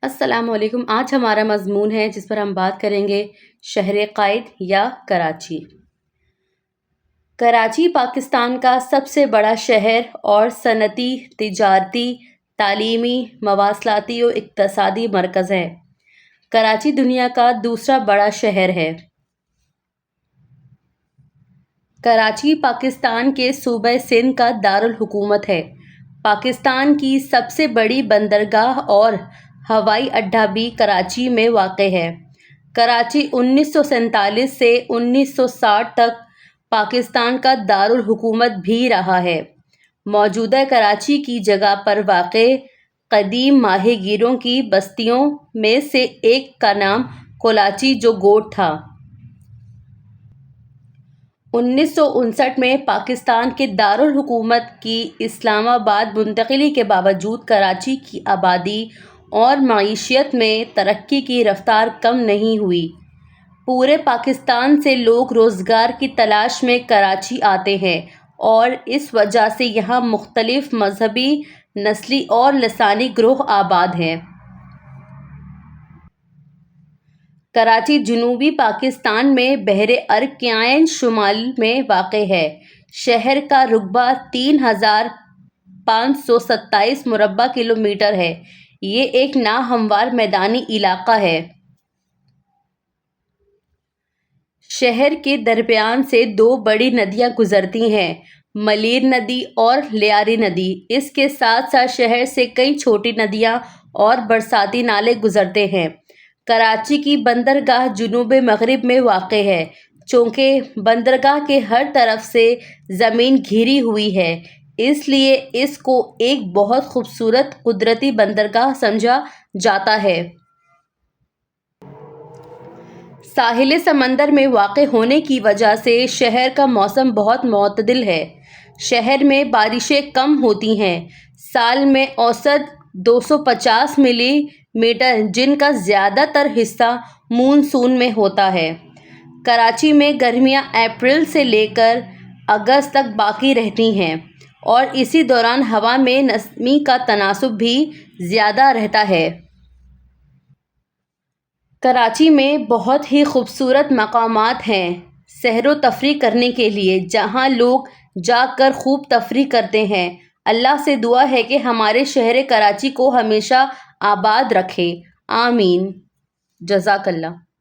السلام علیکم۔ آج ہمارا مضمون ہے جس پر ہم بات کریں گے شہر قائد یا کراچی۔ کراچی پاکستان کا سب سے بڑا شہر اور صنعتی، تجارتی، تعلیمی، مواصلاتی اور اقتصادی مرکز ہے۔ کراچی دنیا کا دوسرا بڑا شہر ہے۔ کراچی پاکستان کے صوبہ سندھ کا دارالحکومت ہے۔ پاکستان کی سب سے بڑی بندرگاہ اور ہوائی اڈہ بھی کراچی میں واقع ہے۔ کراچی 1947 سے 1960 تک پاکستان کا دارالحکومت بھی رہا ہے۔ موجودہ کراچی کی جگہ پر واقع قدیم ماہی گیروں کی بستیوں میں سے ایک کا نام کولاچی جوگوٹ تھا۔ 1959 میں پاکستان کے دارالحکومت کی اسلام آباد منتقلی کے باوجود کراچی کی آبادی اور معیشت میں ترقی کی رفتار کم نہیں ہوئی۔ پورے پاکستان سے لوگ روزگار کی تلاش میں کراچی آتے ہیں اور اس وجہ سے یہاں مختلف مذہبی، نسلی اور لسانی گروہ آباد ہیں۔ کراچی جنوبی پاکستان میں بحر ارگ کے عین شمال میں واقع ہے۔ شہر کا رقبہ 3527 مربع کلومیٹر ہے۔ یہ ایک ناہموار میدانی علاقہ ہے۔ شہر کے درمیان سے دو بڑی ندیاں گزرتی ہیں، ملیر ندی اور لیاری ندی۔ اس کے ساتھ ساتھ شہر سے کئی چھوٹی ندیاں اور برساتی نالے گزرتے ہیں۔ کراچی کی بندرگاہ جنوب مغرب میں واقع ہے۔ چونکہ بندرگاہ کے ہر طرف سے زمین گھری ہوئی ہے، اس لیے اس کو ایک بہت خوبصورت قدرتی بندرگاہ سمجھا جاتا ہے۔ ساحل سمندر میں واقع ہونے کی وجہ سے شہر کا موسم بہت معتدل ہے۔ شہر میں بارشیں کم ہوتی ہیں، سال میں اوسط 250 ملی میٹر، جن کا زیادہ تر حصہ مون سون میں ہوتا ہے۔ کراچی میں گرمیاں اپریل سے لے کر اگست تک باقی رہتی ہیں اور اسی دوران ہوا میں نمی کا تناسب بھی زیادہ رہتا ہے۔ کراچی میں بہت ہی خوبصورت مقامات ہیں سیر و تفریح کرنے کے لیے، جہاں لوگ جا کر خوب تفریح کرتے ہیں۔ اللہ سے دعا ہے کہ ہمارے شہر کراچی کو ہمیشہ آباد رکھے، آمین۔ جزاک اللہ۔